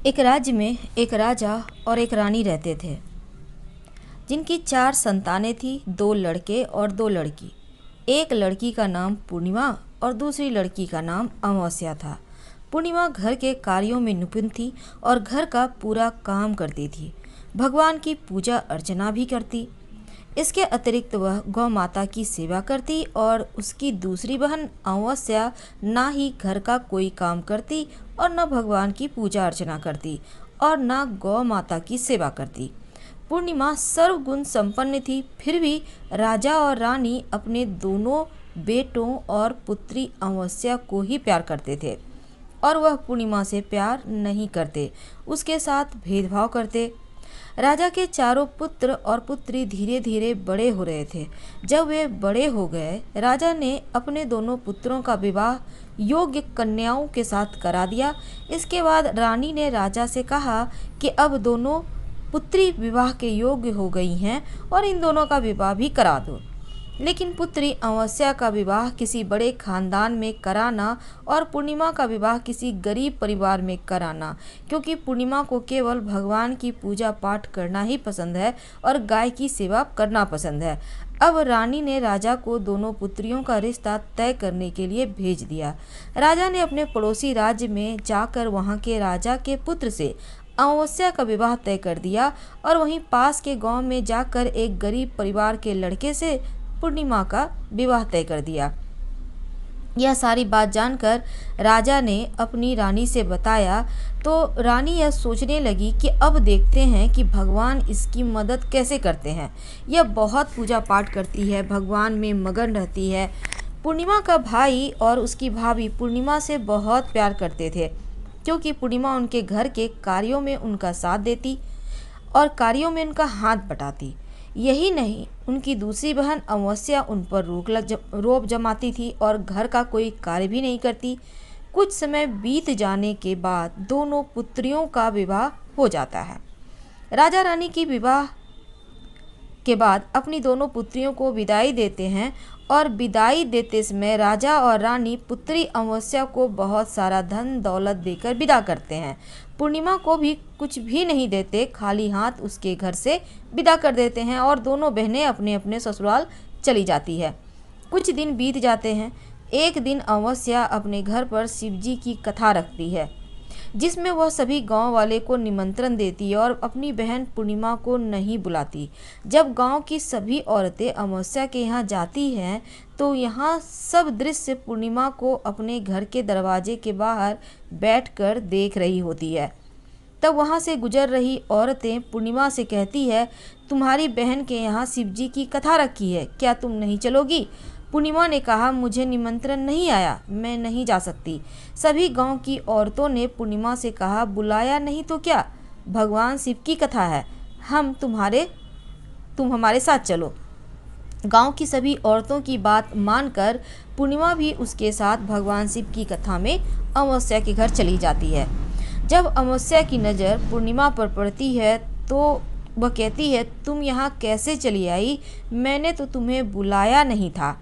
एक राज्य में एक राजा और एक रानी रहते थे, जिनकी 4 संतानें थी, 2 लड़के और 2 लड़की। एक लड़की का नाम पूर्णिमा और दूसरी लड़की का नाम अमावस्या था। पूर्णिमा घर के कार्यों में निपुण थी और घर का पूरा काम करती थी। भगवान की पूजा अर्चना भी करती। इसके अतिरिक्त वह गौ माता की सेवा करती और उसकी दूसरी बहन अमावस्या ना ही घर का कोई काम करती और न भगवान की पूजा अर्चना करती और न गौ माता की सेवा करती। पूर्णिमा सर्वगुण संपन्न थी, फिर भी राजा और रानी अपने दोनों बेटों और पुत्री अमावस्या को ही प्यार करते थे और वह पूर्णिमा से प्यार नहीं करते, उसके साथ भेदभाव करते। राजा के चारों पुत्र और पुत्री धीरे धीरे बड़े हो रहे थे। जब वे बड़े हो गए, राजा ने अपने दोनों पुत्रों का विवाह योग्य कन्याओं के साथ करा दिया। इसके बाद रानी ने राजा से कहा कि अब दोनों पुत्री विवाह के योग्य हो गई हैं और इन दोनों का विवाह भी करा दो। लेकिन पुत्री अमावस्या का विवाह किसी बड़े खानदान में कराना और पूर्णिमा का विवाह किसी गरीब परिवार में कराना, क्योंकि पूर्णिमा को केवल भगवान की पूजा पाठ करना ही पसंद है और गाय की सेवा करना पसंद है। अब रानी ने राजा को दोनों पुत्रियों का रिश्ता तय करने के लिए भेज दिया। राजा ने अपने पड़ोसी राज्य में जाकर वहाँ के राजा के पुत्र से अमावस्या का विवाह तय कर दिया और वहीं पास के गांव में जाकर एक गरीब परिवार के लड़के से पूर्णिमा का विवाह तय कर दिया। यह सारी बात जानकर राजा ने अपनी रानी से बताया तो रानी यह सोचने लगी कि अब देखते हैं कि भगवान इसकी मदद कैसे करते हैं। यह बहुत पूजा पाठ करती है, भगवान में मगन रहती है। पूर्णिमा का भाई और उसकी भाभी पूर्णिमा से बहुत प्यार करते थे, क्योंकि पूर्णिमा उनके घर के कार्यों में उनका साथ देती और कार्यों में उनका हाथ बटाती। यही नहीं, उनकी दूसरी बहन अमावस्या उन पर रोब जमाती थी और घर का कोई कार्य भी नहीं करती। कुछ समय बीत जाने के बाद दोनों पुत्रियों का विवाह हो जाता है। राजा रानी की विवाह के बाद अपनी दोनों पुत्रियों को विदाई देते हैं और विदाई देते समय राजा और रानी पुत्री अमावस्या को बहुत सारा धन दौलत देकर विदा करते हैं। पूर्णिमा को भी कुछ भी नहीं देते, खाली हाथ उसके घर से विदा कर देते हैं और दोनों बहनें अपने अपने ससुराल चली जाती है। कुछ दिन बीत जाते हैं। एक दिन अमावस्या अपने घर पर शिवजी की कथा रखती है, जिसमें वह सभी गांव वाले को निमंत्रण देती है और अपनी बहन पूर्णिमा को नहीं बुलाती। जब गांव की सभी औरतें अमावस्या के यहाँ जाती हैं तो यहाँ सब दृश्य पूर्णिमा को अपने घर के दरवाजे के बाहर बैठकर देख रही होती है। तब वहाँ से गुजर रही औरतें पूर्णिमा से कहती है, तुम्हारी बहन के यहाँ शिवजी की कथा रखी है, क्या तुम नहीं चलोगी? पूर्णिमा ने कहा, मुझे निमंत्रण नहीं आया, मैं नहीं जा सकती। सभी गांव की औरतों ने पूर्णिमा से कहा, बुलाया नहीं तो क्या, भगवान शिव की कथा है, तुम हमारे साथ चलो। गांव की सभी औरतों की बात मानकर पूर्णिमा भी उसके साथ भगवान शिव की कथा में अमावस्या के घर चली जाती है। जब अमावस्या की नज़र पूर्णिमा पर पड़ती है तो वह कहती है, तुम यहाँ कैसे चली आई? मैंने तो तुम्हें बुलाया नहीं था।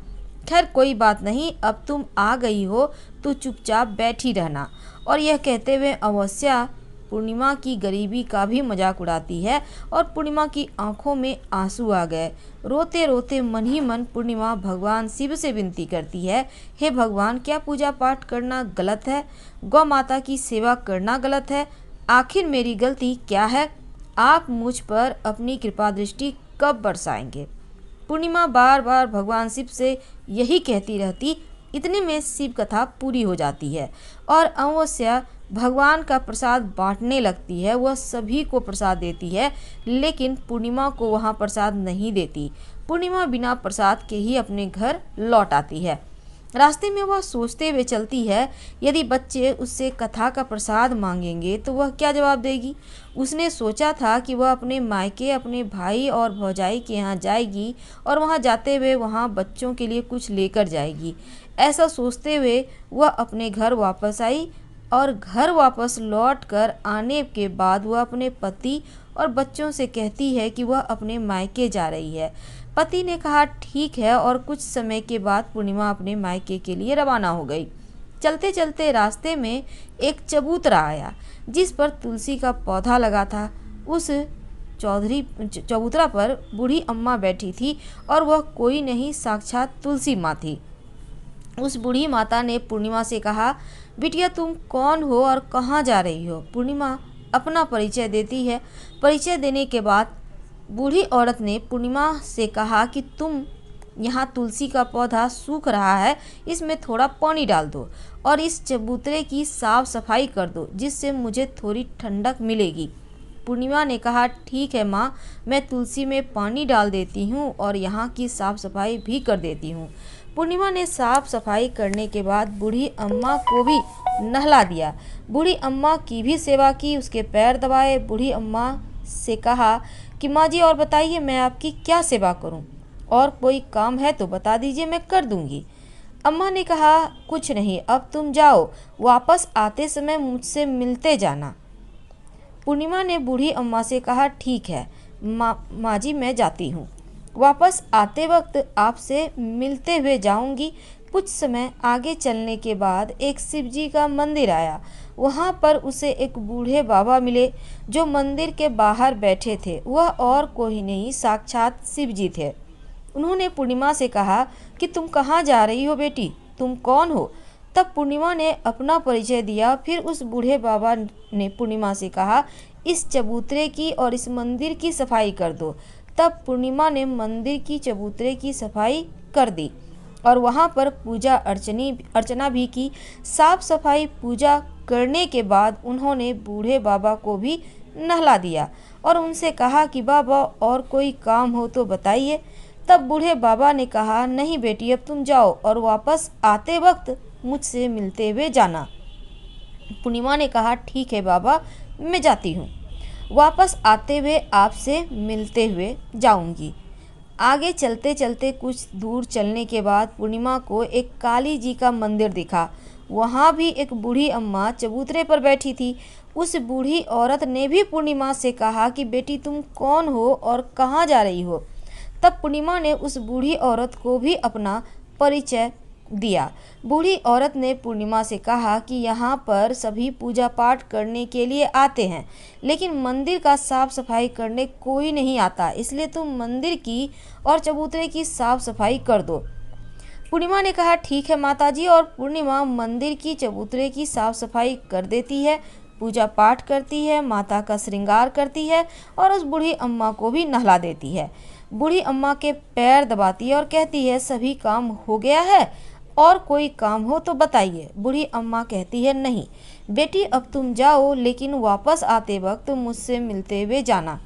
खैर कोई बात नहीं, अब तुम आ गई हो तो चुपचाप बैठी रहना। और यह कहते हुए अमावस्या पूर्णिमा की गरीबी का भी मजाक उड़ाती है और पूर्णिमा की आंखों में आंसू आ गए। रोते रोते मन ही मन पूर्णिमा भगवान शिव से विनती करती है, हे भगवान, क्या पूजा पाठ करना गलत है? गौ माता की सेवा करना गलत है? आखिर मेरी गलती क्या है? आप मुझ पर अपनी कृपा दृष्टि कब बरसाएंगे? पूर्णिमा बार बार भगवान शिव से यही कहती रहती। इतने में शिव कथा पूरी हो जाती है और अमावस्या भगवान का प्रसाद बांटने लगती है। वह सभी को प्रसाद देती है, लेकिन पूर्णिमा को वहाँ प्रसाद नहीं देती। पूर्णिमा बिना प्रसाद के ही अपने घर लौट आती है। रास्ते में वह सोचते हुए चलती है, यदि बच्चे उससे कथा का प्रसाद मांगेंगे तो वह क्या जवाब देगी। उसने सोचा था कि वह अपने मायके, अपने भाई और भौजाई के यहाँ जाएगी और वहाँ जाते हुए वहाँ बच्चों के लिए कुछ लेकर जाएगी। ऐसा सोचते हुए वह अपने घर वापस आई और घर वापस लौटकर आने के बाद वह अपने पति और बच्चों से कहती है कि वह अपने मायके जा रही है। पति ने कहा ठीक है और कुछ समय के बाद पूर्णिमा अपने मायके के लिए रवाना हो गई। चलते चलते रास्ते में एक चबूतरा आया जिस पर तुलसी का पौधा लगा था। उस चबूतरा पर बूढ़ी अम्मा बैठी थी और वह कोई नहीं, साक्षात तुलसी माँ थी। उस बूढ़ी माता ने पूर्णिमा से कहा, बिटिया तुम कौन हो और कहाँ जा रही हो? पूर्णिमा अपना परिचय देती है। परिचय देने के बाद बूढ़ी औरत ने पूर्णिमा से कहा कि तुम यहाँ तुलसी का पौधा सूख रहा है, इसमें थोड़ा पानी डाल दो और इस चबूतरे की साफ सफाई कर दो, जिससे मुझे थोड़ी ठंडक मिलेगी। पूर्णिमा ने कहा, ठीक है माँ, मैं तुलसी में पानी डाल देती हूँ और यहाँ की साफ सफाई भी कर देती हूँ। पूर्णिमा ने साफ सफाई करने के बाद बूढ़ी अम्मा को भी नहला दिया। बूढ़ी अम्मा की भी सेवा की, उसके पैर दबाए। बूढ़ी अम्मा से कहा कि माँ जी और बताइए, मैं आपकी क्या सेवा करूँ? और कोई काम है तो बता दीजिए, मैं कर दूंगी। अम्मा ने कहा, कुछ नहीं, अब तुम जाओ, वापस आते समय मुझसे मिलते जाना। पूर्णिमा ने बूढ़ी अम्मा से कहा, ठीक है माँ जी, मैं जाती हूँ, वापस आते वक्त आपसे मिलते हुए जाऊंगी। कुछ समय आगे चलने के बाद एक शिव जी का मंदिर आया। वहाँ पर उसे एक बूढ़े बाबा मिले जो मंदिर के बाहर बैठे थे। वह और कोई नहीं, साक्षात शिव जी थे। उन्होंने पूर्णिमा से कहा कि तुम कहाँ जा रही हो बेटी, तुम कौन हो? तब पूर्णिमा ने अपना परिचय दिया। फिर उस बूढ़े बाबा ने पूर्णिमा से कहा, इस चबूतरे की और इस मंदिर की सफाई कर दो। तब पूर्णिमा ने मंदिर की चबूतरे की सफाई कर दी और वहाँ पर पूजा अर्चना भी की। साफ सफाई पूजा करने के बाद उन्होंने बूढ़े बाबा को भी नहला दिया और उनसे कहा कि बाबा और कोई काम हो तो बताइए। तब बूढ़े बाबा ने कहा, नहीं बेटी, अब तुम जाओ और वापस आते वक्त मुझसे मिलते हुए जाना। पूर्णिमा ने कहा, ठीक है बाबा, मैं जाती हूँ, वापस आते हुए आपसे मिलते हुए जाऊंगी। आगे चलते चलते कुछ दूर चलने के बाद पूर्णिमा को एक काली जी का मंदिर दिखा। वहाँ भी एक बूढ़ी अम्मा चबूतरे पर बैठी थी। उस बूढ़ी औरत ने भी पूर्णिमा से कहा कि बेटी तुम कौन हो और कहाँ जा रही हो? तब पूर्णिमा ने उस बूढ़ी औरत को भी अपना परिचय दिया। बूढ़ी औरत ने पूर्णिमा से कहा कि यहाँ पर सभी पूजा पाठ करने के लिए आते हैं, लेकिन मंदिर का साफ सफाई करने कोई नहीं आता, इसलिए तुम मंदिर की और चबूतरे की साफ सफाई कर दो। पूर्णिमा ने कहा, ठीक है माताजी, और पूर्णिमा मंदिर की चबूतरे की साफ सफाई कर देती है, पूजा पाठ करती है, माता का श्रृंगार करती है और उस बूढ़ी अम्मा को भी नहला देती है। बूढ़ी अम्मा के पैर दबाती है और कहती है, सभी काम हो गया है और कोई काम हो तो बताइए। बूढ़ी अम्मा कहती है, नहीं बेटी, अब तुम जाओ, लेकिन वापस आते वक्त मुझसे मिलते हुए जाना।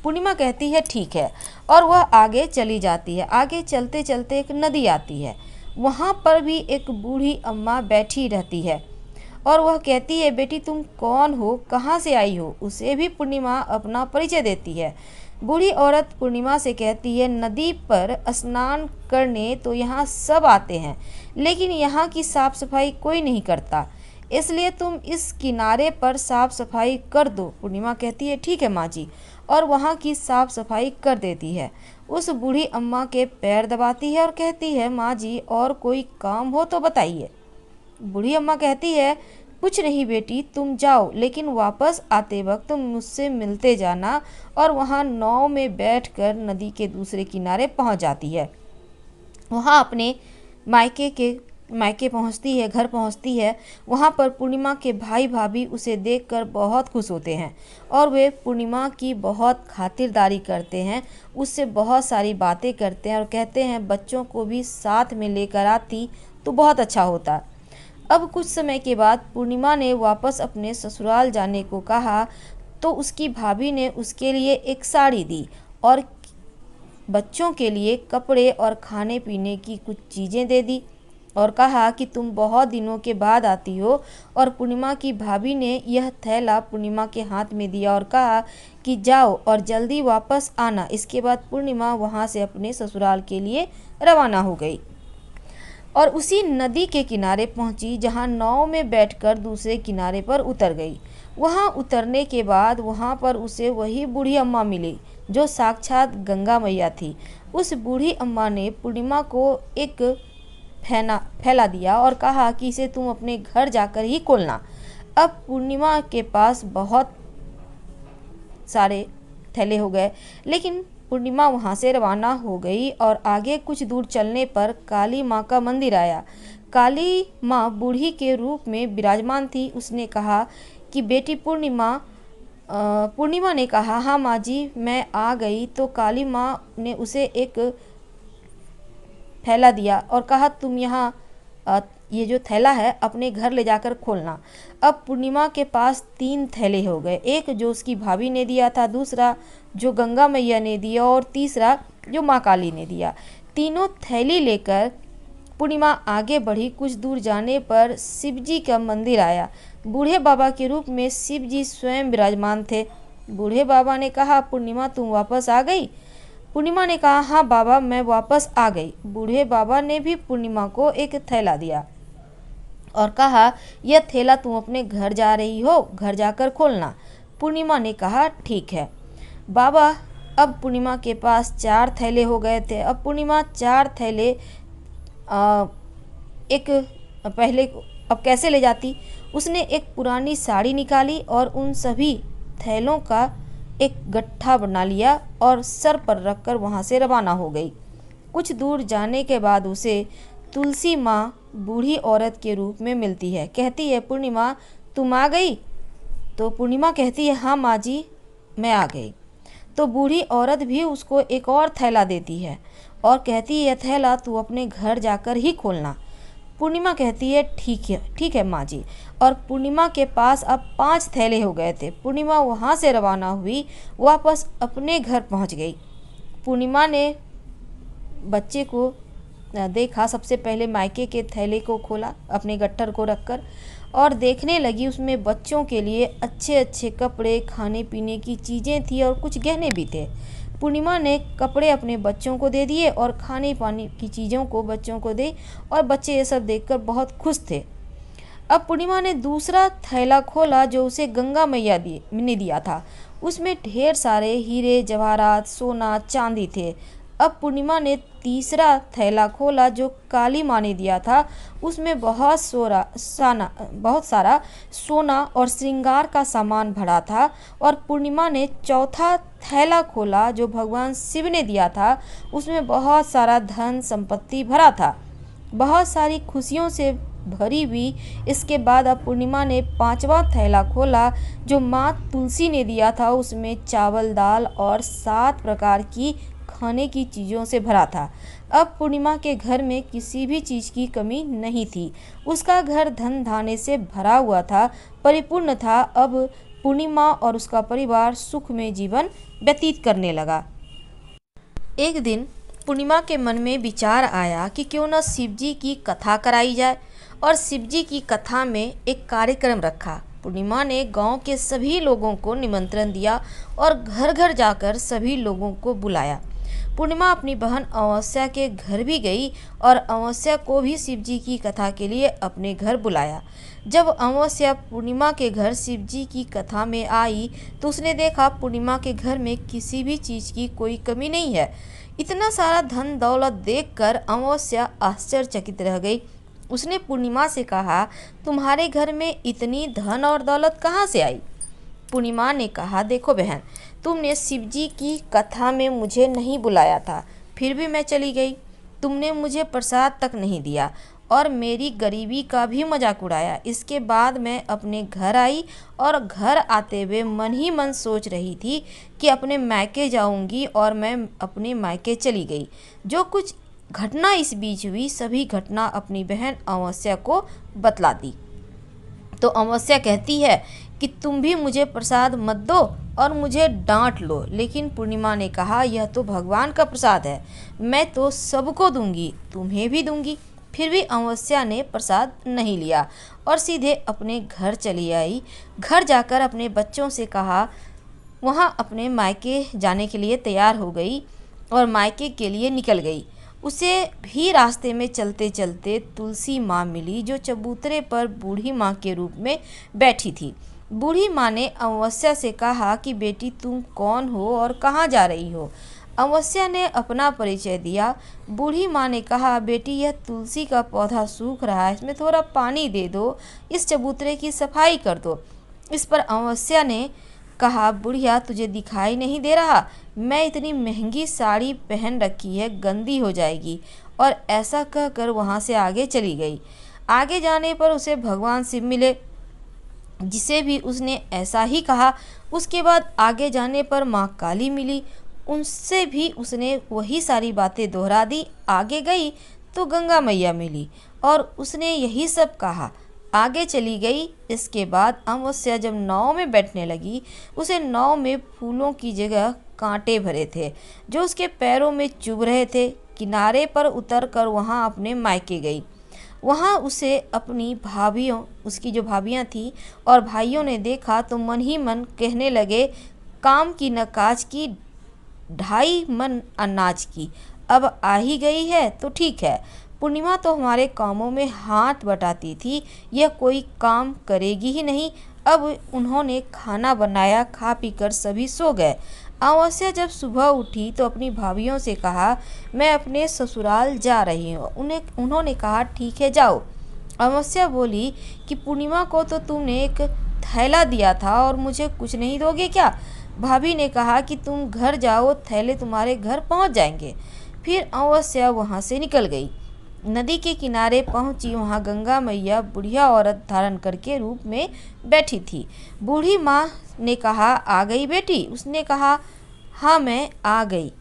पूर्णिमा कहती है, ठीक है, और वह आगे चली जाती है। आगे चलते चलते एक नदी आती है। वहाँ पर भी एक बूढ़ी अम्मा बैठी रहती है और वह कहती है, बेटी तुम कौन हो, कहाँ से आई हो? उसे भी पूर्णिमा अपना परिचय देती है। बूढ़ी औरत पूर्णिमा से कहती है, नदी पर स्नान करने तो यहाँ सब आते हैं, लेकिन यहाँ की साफ सफाई कोई नहीं करता, इसलिए तुम इस किनारे पर साफ सफाई कर दो। पूर्णिमा कहती है, ठीक है माँ जी, और वहाँ की साफ सफाई कर देती है। उस बूढ़ी अम्मा के पैर दबाती है और कहती है, माँ जी और कोई काम हो तो बताइए। बूढ़ी अम्मा कहती है, कुछ नहीं बेटी, तुम जाओ, लेकिन वापस आते वक्त मुझसे मिलते जाना। और वहाँ नाव में बैठकर नदी के दूसरे किनारे पहुँच जाती है। वहाँ अपने मायके पहुँचती है, घर पहुँचती है। वहाँ पर पूर्णिमा के भाई भाभी उसे देखकर बहुत खुश होते हैं और वे पूर्णिमा की बहुत खातिरदारी करते हैं, उससे बहुत सारी बातें करते हैं और कहते हैं, बच्चों को भी साथ में लेकर आती तो बहुत अच्छा होता। अब कुछ समय के बाद पूर्णिमा ने वापस अपने ससुराल जाने को कहा तो उसकी भाभी ने उसके लिए एक साड़ी दी और बच्चों के लिए कपड़े और खाने पीने की कुछ चीज़ें दे दी और कहा कि तुम बहुत दिनों के बाद आती हो। और पूर्णिमा की भाभी ने यह थैला पूर्णिमा के हाथ में दिया और कहा कि जाओ और जल्दी वापस आना। इसके बाद पूर्णिमा वहाँ से अपने ससुराल के लिए रवाना हो गई और उसी नदी के किनारे पहुंची जहां नाव में बैठकर दूसरे किनारे पर उतर गई। वहां उतरने के बाद वहां पर उसे वही बूढ़ी अम्मा मिली जो साक्षात गंगा मैया थी। उस बूढ़ी अम्मा ने पूर्णिमा को एक फैला दिया और कहा कि इसे तुम अपने घर जाकर ही खोलना। अब पूर्णिमा के पास बहुत सारे थैले हो गए, लेकिन पूर्णिमा वहाँ से रवाना हो गई और आगे कुछ दूर चलने पर काली माँ का मंदिर आया। काली माँ बूढ़ी के रूप में विराजमान थी। उसने कहा कि बेटी पूर्णिमा ने कहा, हाँ माँ जी, मैं आ गई। तो काली माँ ने उसे एक थैला दिया और कहा, तुम यहाँ ये जो थैला है अपने घर ले जाकर खोलना। अब पूर्णिमा के पास 3 थैले हो गए, एक जो उसकी भाभी ने दिया था, दूसरा जो गंगा मैया ने दिया और तीसरा जो माँ काली ने दिया। तीनों थैली लेकर पूर्णिमा आगे बढ़ी। कुछ दूर जाने पर शिव जी का मंदिर आया। बूढ़े बाबा के रूप में शिव जी स्वयं विराजमान थे। बूढ़े बाबा ने कहा, पूर्णिमा तुम वापस आ गई? पूर्णिमा ने कहा, हाँ बाबा, मैं वापस आ गई। बूढ़े बाबा ने भी पूर्णिमा को एक थैला दिया और कहा, यह थैला तुम अपने घर जा रही हो, घर जाकर खोलना। पूर्णिमा ने कहा, ठीक है बाबा। अब पूर्णिमा के पास 4 थैले हो गए थे। अब पूर्णिमा 4 थैले एक पहले अब कैसे ले जाती? उसने एक पुरानी साड़ी निकाली और उन सभी थैलों का एक गट्ठा बना लिया और सर पर रखकर वहाँ से रवाना हो गई। कुछ दूर जाने के बाद उसे तुलसी माँ बूढ़ी औरत के रूप में मिलती है। कहती है, पूर्णिमा तुम आ गई? तो पूर्णिमा कहती है, हाँ माँ जी, मैं आ गई। तो बूढ़ी औरत भी उसको एक और थैला देती है और कहती है, यह थैला तू अपने घर जाकर ही खोलना। पूर्णिमा कहती है, ठीक है माँ जी। और पूर्णिमा के पास अब 5 थैले हो गए थे। पूर्णिमा वहाँ से रवाना हुई, वापस अपने घर पहुँच गई। पूर्णिमा ने बच्चे को देखा। सबसे पहले मायके के थैले को खोला अपने गट्ठर को रखकर और देखने लगी। उसमें बच्चों के लिए अच्छे अच्छे कपड़े, खाने पीने की चीज़ें थी और कुछ गहने भी थे। पूर्णिमा ने कपड़े अपने बच्चों को दे दिए और खाने पानी की चीज़ों को बच्चों को दी और बच्चे ये सब देखकर बहुत खुश थे। अब पूर्णिमा ने दूसरा थैला खोला जो उसे गंगा मैया ने दिया था। उसमें ढेर सारे हीरे जवाहरात, सोना, चांदी थे। अब पूर्णिमा ने तीसरा थैला खोला जो काली माँ ने दिया था। उसमें बहुत सारा सोना और श्रृंगार का सामान भरा था। और पूर्णिमा ने चौथा थैला खोला जो भगवान शिव ने दिया था। उसमें बहुत सारा धन संपत्ति भरा था, बहुत सारी खुशियों से भरी हुई। इसके बाद अब पूर्णिमा ने 5वां थैला खोला जो माँ तुलसी ने दिया था। उसमें चावल, दाल और 7 प्रकार की खाने की चीज़ों से भरा था। अब पूर्णिमा के घर में किसी भी चीज़ की कमी नहीं थी। उसका घर धन धान्य से भरा हुआ था, परिपूर्ण था। अब पूर्णिमा और उसका परिवार सुख में जीवन व्यतीत करने लगा। एक दिन पूर्णिमा के मन में विचार आया कि क्यों न शिव जी की कथा कराई जाए और शिव जी की कथा में एक कार्यक्रम रखा। पूर्णिमा ने गांव के सभी लोगों को निमंत्रण दिया और घर घर जाकर सभी लोगों को बुलाया। पूर्णिमा अपनी बहन अमावस्या के घर भी गई और अमावस्या को भी शिव जी की कथा के लिए अपने घर बुलाया। जब अमावस्या पूर्णिमा के घर शिव जी की कथा में आई तो उसने देखा पूर्णिमा के घर में किसी भी चीज़ की कोई कमी नहीं है। इतना सारा धन दौलत देखकर अमावस्या आश्चर्यचकित रह गई। उसने पूर्णिमा से कहा, तुम्हारे घर में इतनी धन और दौलत कहाँ से आई? पूर्णिमा ने कहा, देखो बहन, तुमने शिव जी की कथा में मुझे नहीं बुलाया था, फिर भी मैं चली गई। तुमने मुझे प्रसाद तक नहीं दिया और मेरी गरीबी का भी मजाक उड़ाया। इसके बाद मैं अपने घर आई और घर आते हुए मन ही मन सोच रही थी कि अपने मायके जाऊंगी और मैं अपने मायके चली गई। जो कुछ घटना इस बीच हुई सभी घटना अपनी बहन अमावस्या को बतला दी। तो अमावस्या कहती है कि तुम भी मुझे प्रसाद मत दो और मुझे डांट लो। लेकिन पूर्णिमा ने कहा, यह तो भगवान का प्रसाद है, मैं तो सबको दूंगी, तुम्हें भी दूंगी। फिर भी अमावस्या ने प्रसाद नहीं लिया और सीधे अपने घर चली आई। घर जाकर अपने बच्चों से कहा, वहाँ अपने मायके जाने के लिए तैयार हो गई और मायके के लिए निकल गई। उसे भी रास्ते में चलते चलते तुलसी माँ मिली जो चबूतरे पर बूढ़ी माँ के रूप में बैठी थी। बूढ़ी माँ ने अमावस्या से कहा कि बेटी तुम कौन हो और कहाँ जा रही हो? अमावस्या ने अपना परिचय दिया। बूढ़ी माँ ने कहा, बेटी यह तुलसी का पौधा सूख रहा है, इसमें थोड़ा पानी दे दो, इस चबूतरे की सफाई कर दो। इस पर अमावस्या ने कहा, बुढ़िया तुझे दिखाई नहीं दे रहा, मैं इतनी महंगी साड़ी पहन रखी है, गंदी हो जाएगी। और ऐसा कहकर वहाँ से आगे चली गई। आगे जाने पर उसे भगवान शिव मिले, जिसे भी उसने ऐसा ही कहा। उसके बाद आगे जाने पर माँ काली मिली, उनसे भी उसने वही सारी बातें दोहरा दी। आगे गई तो गंगा मैया मिली और उसने यही सब कहा। आगे चली गई। इसके बाद अमावस्या जब नाव में बैठने लगी, उसे नाव में फूलों की जगह कांटे भरे थे जो उसके पैरों में चुभ रहे थे। किनारे पर उतरकर वहाँ अपने मायके गई। वहाँ उसे अपनी भाभियों, उसकी जो भाभियाँ थीं और भाइयों ने देखा तो मन ही मन कहने लगे, काम की न काज की, 2.5 मन अनाज की। अब आ ही गई है तो ठीक है। पूर्णिमा तो हमारे कामों में हाथ बटाती थी, यह कोई काम करेगी ही नहीं। अब उन्होंने खाना बनाया, खा पीकर सभी सो गए। अमावस्या जब सुबह उठी तो अपनी भाभियों से कहा, मैं अपने ससुराल जा रही हूँ। उन्होंने कहा, ठीक है जाओ। अमावस्या बोली कि पूर्णिमा को तो तुमने एक थैला दिया था और मुझे कुछ नहीं दोगे क्या? भाभी ने कहा कि तुम घर जाओ, थैले तुम्हारे घर पहुँच जाएंगे। फिर अमावस्या वहाँ से निकल गई। नदी के किनारे पहुंची। वहां गंगा मैया बुढ़िया औरत धारण करके रूप में बैठी थी। बूढ़ी माँ ने कहा, आ गई बेटी? उसने कहा, हाँ मैं आ गई।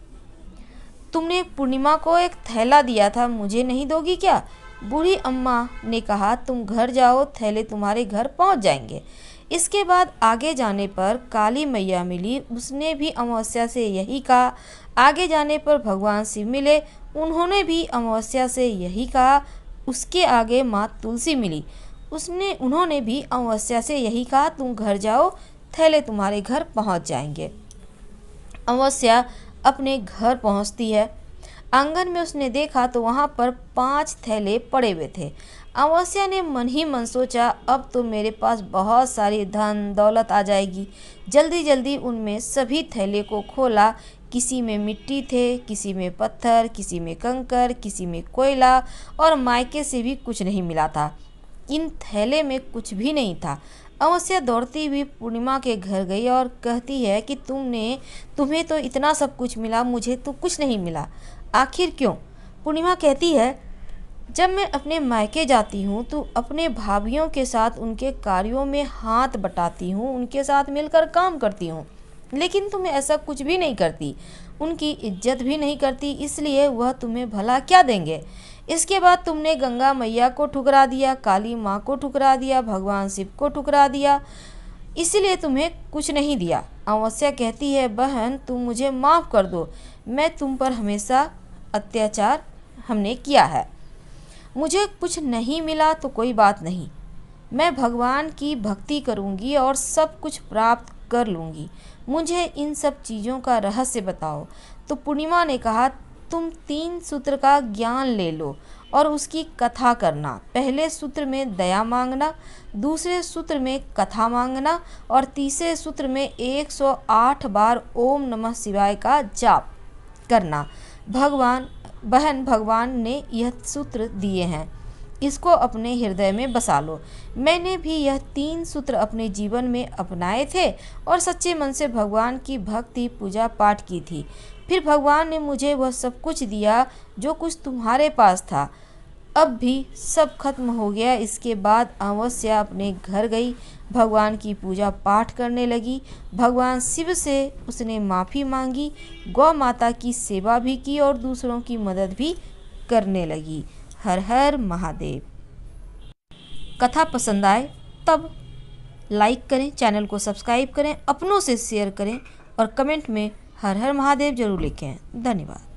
तुमने पूर्णिमा को एक थैला दिया था, मुझे नहीं दोगी क्या? बूढ़ी अम्मा ने कहा, तुम घर जाओ, थैले तुम्हारे घर पहुंच जाएंगे। इसके बाद आगे जाने पर काली मैया मिली, उसने भी अमावस्या से यही कहा। आगे जाने पर भगवान शिव मिले, उन्होंने भी अमावस्या से यही कहा। उसके आगे माँ तुलसी मिली, उन्होंने भी अमावस्या से यही कहा, तुम घर जाओ, थैले तुम्हारे घर पहुँच जाएंगे। अमावस्या अपने घर पहुँचती है। आंगन में उसने देखा तो वहाँ पर 5 थैले पड़े हुए थे। अमावस्या ने मन ही मन सोचा, अब तो मेरे पास बहुत सारी धन दौलत आ जाएगी। जल्दी जल्दी उनमें सभी थैले को खोला। किसी में मिट्टी थे, किसी में पत्थर, किसी में कंकर, किसी में कोयला और मायके से भी कुछ नहीं मिला था। इन थैले में कुछ भी नहीं था। अमावस्या दौड़ती हुई पूर्णिमा के घर गई और कहती है कि तुम्हें तो इतना सब कुछ मिला, मुझे तो कुछ नहीं मिला, आखिर क्यों? पूर्णिमा कहती है, जब मैं अपने मायके जाती हूँ तो अपने भाभियों के साथ उनके कार्यों में हाथ बटाती हूँ, उनके साथ मिलकर काम करती हूँ, लेकिन तुम ऐसा कुछ भी नहीं करती, उनकी इज्जत भी नहीं करती, इसलिए वह तुम्हें भला क्या देंगे। इसके बाद तुमने गंगा मैया को ठुकरा दिया, काली माँ को ठुकरा दिया, भगवान शिव को ठुकरा दिया, इसलिए तुम्हें कुछ नहीं दिया। अमावस्या कहती है, बहन तुम मुझे माफ़ कर दो, मैं तुम पर हमेशा अत्याचार हमने किया है। मुझे कुछ नहीं मिला तो कोई बात नहीं, मैं भगवान की भक्ति करूंगी और सब कुछ प्राप्त कर लूँगी, मुझे इन सब चीज़ों का रहस्य बताओ। तो पूर्णिमा ने कहा, तुम 3 सूत्र का ज्ञान ले लो और उसकी कथा करना। पहले सूत्र में दया मांगना, दूसरे सूत्र में कथा मांगना और तीसरे सूत्र में 108 बार ओम नमः शिवाय का जाप करना। भगवान ने यह सूत्र दिए हैं, इसको अपने हृदय में बसा लो। मैंने भी यह 3 सूत्र अपने जीवन में अपनाए थे और सच्चे मन से भगवान की भक्ति पूजा पाठ की थी। फिर भगवान ने मुझे वह सब कुछ दिया जो कुछ तुम्हारे पास था, अब भी सब खत्म हो गया। इसके बाद अमावस्या अपने घर गई, भगवान की पूजा पाठ करने लगी। भगवान शिव से उसने माफ़ी मांगी, गौ माता की सेवा भी की और दूसरों की मदद भी करने लगी। हर हर महादेव। कथा पसंद आए तब लाइक करें, चैनल को सब्सक्राइब करें, अपनों से शेयर करें और कमेंट में हर हर महादेव जरूर लिखें। धन्यवाद।